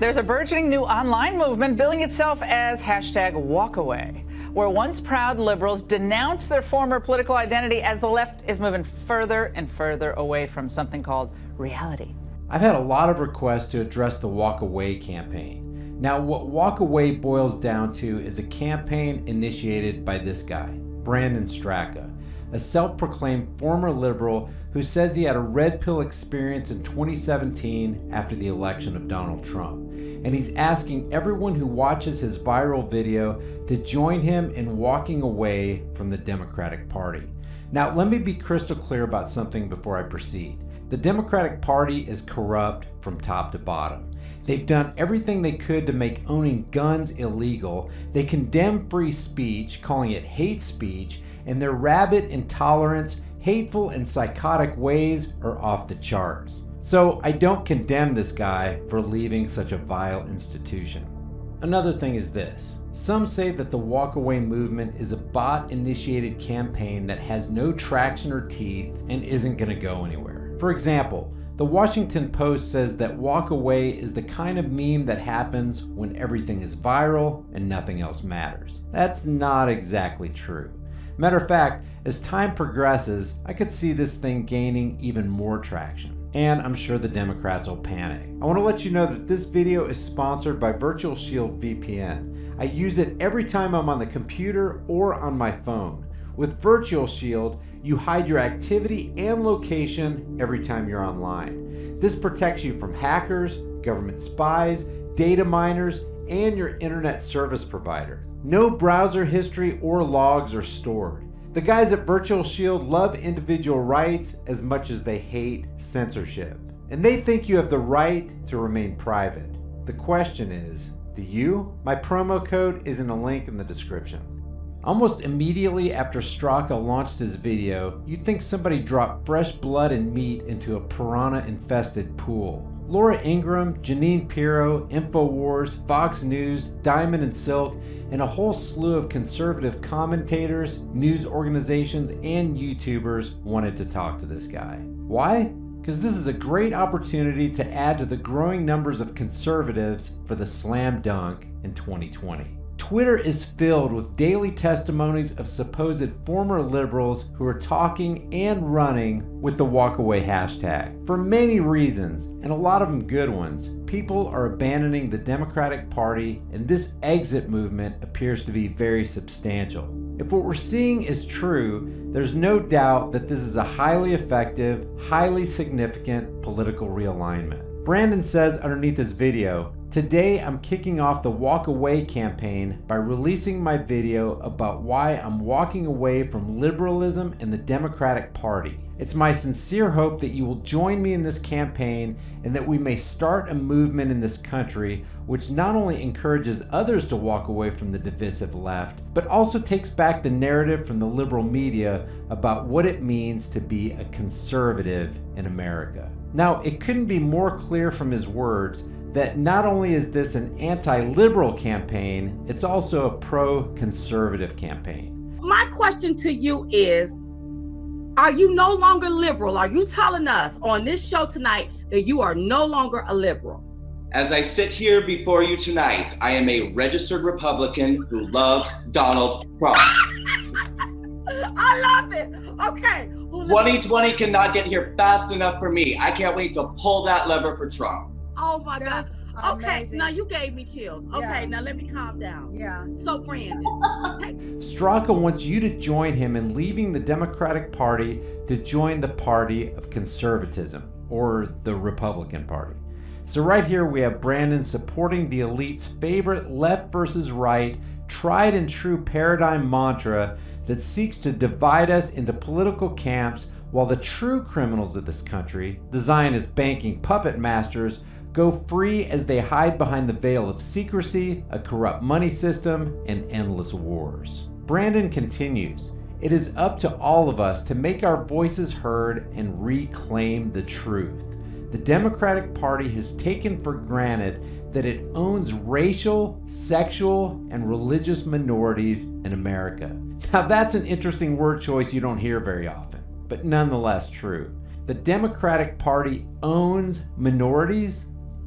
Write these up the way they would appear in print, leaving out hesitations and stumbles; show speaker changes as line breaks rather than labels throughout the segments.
There's a burgeoning new online movement billing itself as #walkaway, where once proud liberals denounce their former political identity as the left is moving further and further away from something called reality.
I've had a lot of requests to address the Walk Away campaign. Now, what Walk Away boils down to is a campaign initiated by this guy, Brandon Straka, a self-proclaimed former liberal who says he had a red pill experience in 2017 after the election of Donald Trump. And he's asking everyone who watches his viral video to join him in walking away from the Democratic Party. Now, let me be crystal clear about something before I proceed. The Democratic Party is corrupt from top to bottom. They've done everything they could to make owning guns illegal. They condemn free speech, calling it hate speech, and their rabid intolerance, hateful and psychotic ways are off the charts. So I don't condemn this guy for leaving such a vile institution. Another thing is this. Some say that the Walk Away movement is a bot-initiated campaign that has no traction or teeth and isn't going to go anywhere. For example, the Washington Post says that Walk Away is the kind of meme that happens when everything is viral and nothing else matters. That's not exactly true. Matter of fact, as time progresses, I could see this thing gaining even more traction. And I'm sure the Democrats will panic. I want to let you know that this video is sponsored by Virtual Shield VPN. I use it every time I'm on the computer or on my phone. With Virtual Shield, you hide your activity and location every time you're online. This protects you from hackers, government spies, data miners, and your internet service provider. No browser history or logs are stored. The guys at Virtual Shield love individual rights as much as they hate censorship. And they think you have the right to remain private. The question is, do you? My promo code is in a link in the description. Almost immediately after Straka launched his video, you'd think somebody dropped fresh blood and meat into a piranha-infested pool. Laura Ingraham, Janine Pirro, InfoWars, Fox News, Diamond and Silk, and a whole slew of conservative commentators, news organizations, and YouTubers wanted to talk to this guy. Why? Because this is a great opportunity to add to the growing numbers of conservatives for the slam dunk in 2020. Twitter is filled with daily testimonies of supposed former liberals who are talking and running with the Walk Away hashtag. For many reasons, and a lot of them good ones, people are abandoning the Democratic Party, and this exit movement appears to be very substantial. If what we're seeing is true, there's no doubt that this is a highly effective, highly significant political realignment. Brandon says underneath his video, "Today I'm kicking off the Walk Away campaign by releasing my video about why I'm walking away from liberalism and the Democratic Party. It's my sincere hope that you will join me in this campaign and that we may start a movement in this country which not only encourages others to walk away from the divisive left, but also takes back the narrative from the liberal media about what it means to be a conservative in America." Now, it couldn't be more clear from his words that not only is this an anti-liberal campaign, it's also a pro-conservative campaign.
My question to you is, are you no longer liberal? Are you telling us on this show tonight that you are no longer a liberal?
As I sit here before you tonight, I am a registered Republican who loves Donald Trump.
I love it. Okay.
2020 cannot get here fast enough for me. I can't wait to pull that lever for Trump.
Oh my God. Okay,
amazing.
now you gave me chills. Okay, now let me calm down.
Yeah.
So Brandon.
Straka wants you to join him in leaving the Democratic Party to join the party of conservatism, or the Republican Party. So right here we have Brandon supporting the elite's favorite left versus right, tried and true paradigm mantra that seeks to divide us into political camps while the true criminals of this country, the Zionist banking puppet masters, go free as they hide behind the veil of secrecy, a corrupt money system, and endless wars. Brandon continues, "It is up to all of us to make our voices heard and reclaim the truth. The Democratic Party has taken for granted that it owns racial, sexual, and religious minorities in America." Now that's an interesting word choice you don't hear very often, but nonetheless true. The Democratic Party owns minorities?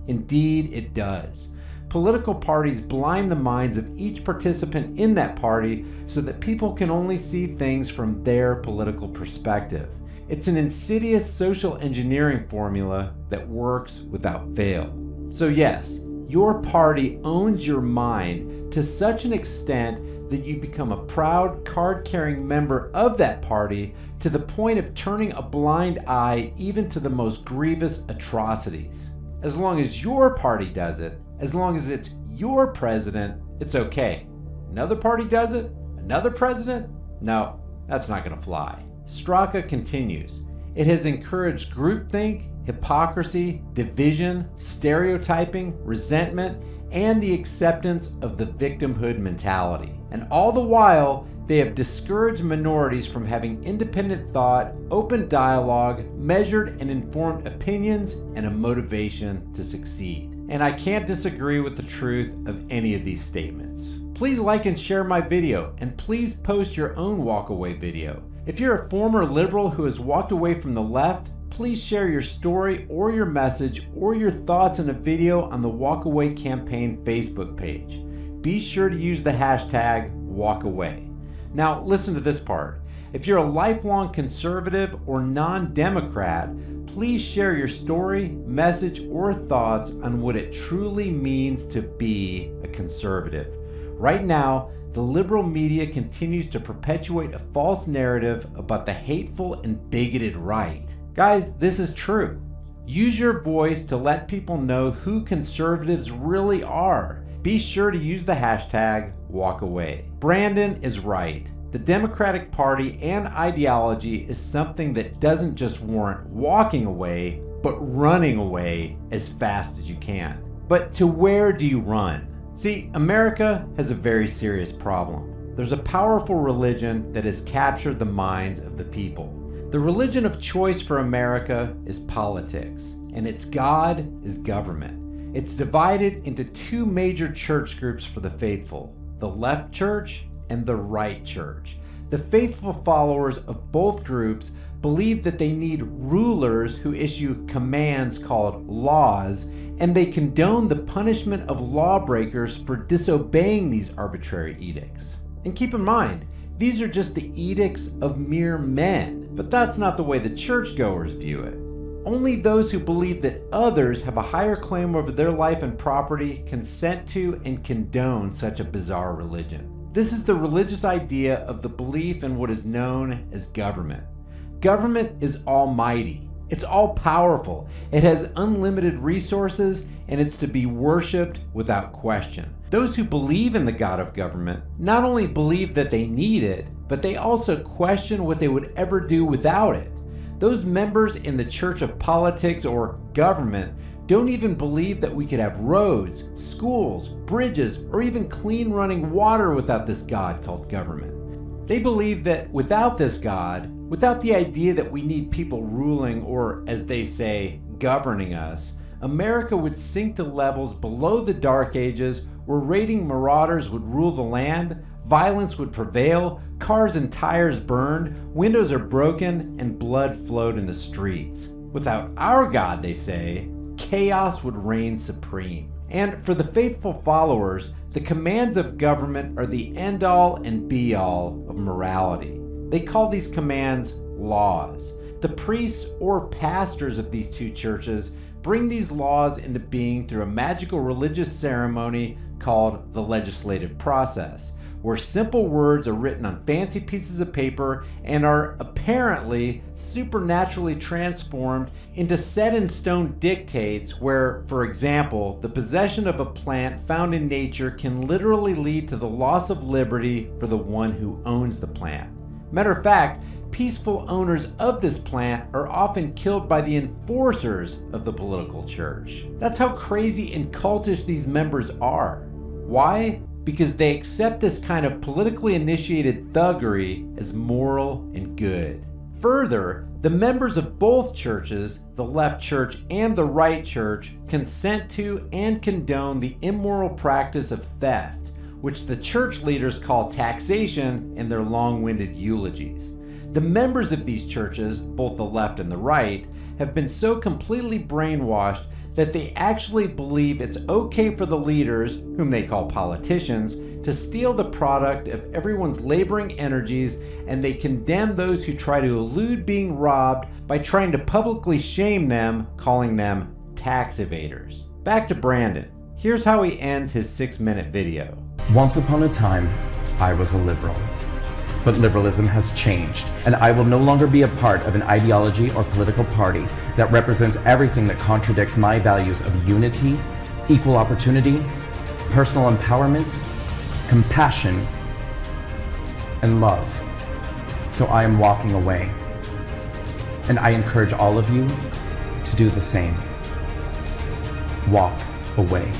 Indeed, it does. Political parties blind the minds of each participant in that party so that people can only see things from their political perspective. It's an insidious social engineering formula that works without fail. So yes, your party owns your mind to such an extent that you become a proud, card-carrying member of that party to the point of turning a blind eye even to the most grievous atrocities. As long as your party does it, as long as it's your president, it's okay. Another party does it? Another president? No, that's not going to fly. Straka continues. It has encouraged groupthink, hypocrisy, division, stereotyping, resentment, and the acceptance of the victimhood mentality. And all the while, they have discouraged minorities from having independent thought, open dialogue, measured and informed opinions, and a motivation to succeed. And I can't disagree with the truth of any of these statements. Please like and share my video, and please post your own walkaway video. If you're a former liberal who has walked away from the left, please share your story or your message or your thoughts in a video on the Walkaway Campaign Facebook page. Be sure to use the hashtag #WalkAway. Now listen to this part. If you're a lifelong conservative or non-Democrat, please share your story, message, or thoughts on what it truly means to be a conservative. Right now, the liberal media continues to perpetuate a false narrative about the hateful and bigoted right. Guys, this is true. Use your voice to let people know who conservatives really are. Be sure to use the hashtag #WalkAway. Brandon is right. The Democratic Party and ideology is something that doesn't just warrant walking away, but running away as fast as you can. But to where do you run? See, America has a very serious problem. There's a powerful religion that has captured the minds of the people. The religion of choice for America is politics, and its God is government. It's divided into two major church groups for the faithful, the left church and the right church. The faithful followers of both groups believe that they need rulers who issue commands called laws, and they condone the punishment of lawbreakers for disobeying these arbitrary edicts. And keep in mind, these are just the edicts of mere men, but that's not the way the churchgoers view it. Only those who believe that others have a higher claim over their life and property consent to and condone such a bizarre religion. This is the religious idea of the belief in what is known as government. Government is almighty. It's all-powerful. It has unlimited resources, and it's to be worshipped without question. Those who believe in the God of government not only believe that they need it, but they also question what they would ever do without it. Those members in the church of politics or government don't even believe that we could have roads, schools, bridges, or even clean running water without this God called government. They believe that without this God, without the idea that we need people ruling or, as they say, governing us, America would sink to levels below the Dark Ages where raiding marauders would rule the land, violence would prevail, cars and tires burned, windows are broken, and blood flowed in the streets. Without our God, they say, chaos would reign supreme. And for the faithful followers, the commands of government are the end-all and be-all of morality. They call these commands laws. The priests or pastors of these two churches bring these laws into being through a magical religious ceremony called the legislative process, where simple words are written on fancy pieces of paper and are apparently supernaturally transformed into set-in-stone dictates where, for example, the possession of a plant found in nature can literally lead to the loss of liberty for the one who owns the plant. Matter of fact, peaceful owners of this plant are often killed by the enforcers of the political church. That's how crazy and cultish these members are. Why? Because they accept this kind of politically initiated thuggery as moral and good. Further, the members of both churches, the left church and the right church, consent to and condone the immoral practice of theft, which the church leaders call taxation in their long-winded eulogies. The members of these churches, both the left and the right, have been so completely brainwashed that they actually believe it's okay for the leaders, whom they call politicians, to steal the product of everyone's laboring energies, and they condemn those who try to elude being robbed by trying to publicly shame them, calling them tax evaders. Back to Brandon. Here's how he ends his 6-minute video.
Once upon a time, I was a liberal. But liberalism has changed, and I will no longer be a part of an ideology or political party that represents everything that contradicts my values of unity, equal opportunity, personal empowerment, compassion, and love. So I am walking away. And I encourage all of you to do the same. Walk away.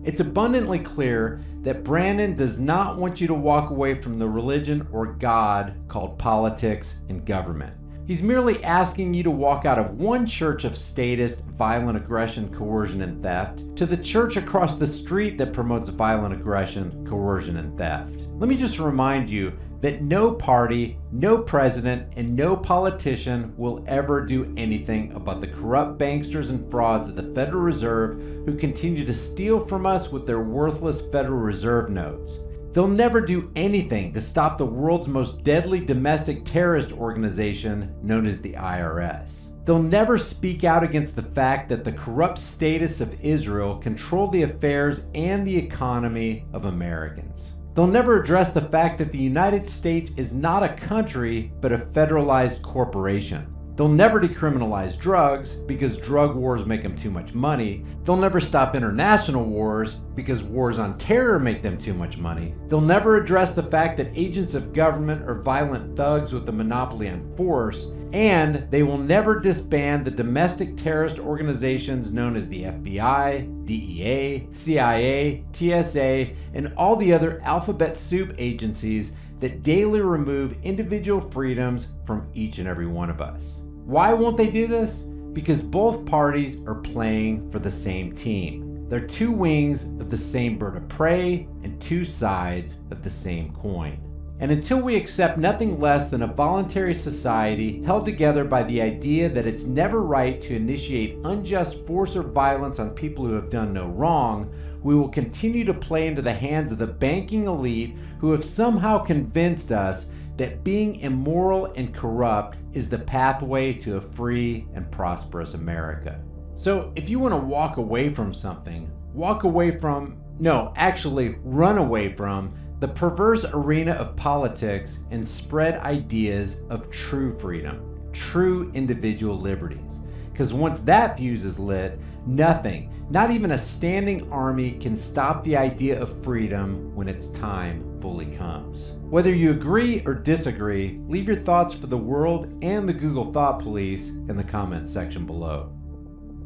It's abundantly clear that Brandon does not want you to walk away from the religion or God called politics and government. He's merely asking you to walk out of one church of statist, violent aggression, coercion, and theft to the church across the street that promotes violent aggression, coercion, and theft. Let me just remind you that no party, no president, and no politician will ever do anything about the corrupt banksters and frauds of the Federal Reserve who continue to steal from us with their worthless Federal Reserve notes. They'll never do anything to stop the world's most deadly domestic terrorist organization known as the IRS. They'll never speak out against the fact that the corrupt statists of Israel control the affairs and the economy of Americans. They'll never address the fact that the United States is not a country, but a federalized corporation. They'll never decriminalize drugs because drug wars make them too much money. They'll never stop international wars because wars on terror make them too much money. They'll never address the fact that agents of government are violent thugs with a monopoly on force. And they will never disband the domestic terrorist organizations known as the FBI, DEA, CIA, TSA, and all the other alphabet soup agencies that daily remove individual freedoms from each and every one of us. Why won't they do this? Because both parties are playing for the same team. They're two wings of the same bird of prey and two sides of the same coin. And until we accept nothing less than a voluntary society held together by the idea that it's never right to initiate unjust force or violence on people who have done no wrong, we will continue to play into the hands of the banking elite who have somehow convinced us that being immoral and corrupt is the pathway to a free and prosperous America. So if you want to walk away from something, run away from the perverse arena of politics and spread ideas of true freedom, true individual liberties. Because once that fuse is lit, nothing, not even a standing army, can stop the idea of freedom when its time fully comes. Whether you agree or disagree, leave your thoughts for the world and the Google Thought Police in the comments section below.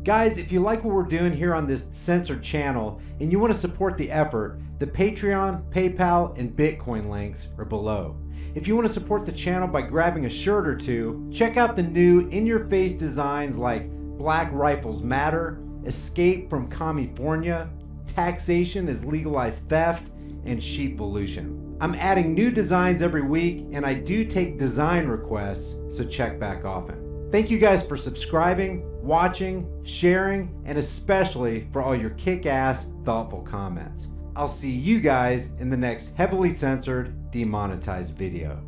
Guys, if you like what we're doing here on this censored channel and you want to support the effort, the Patreon, PayPal, and Bitcoin links are below. If you want to support the channel by grabbing a shirt or two, check out the new in-your-face designs like Black Rifles Matter, Escape from California, Taxation is Legalized Theft, and Sheepvolution. I'm adding new designs every week, and I do take design requests, so check back often. Thank you guys for subscribing, watching, sharing, and especially for all your kick-ass, thoughtful comments. I'll see you guys in the next heavily censored, demonetized video.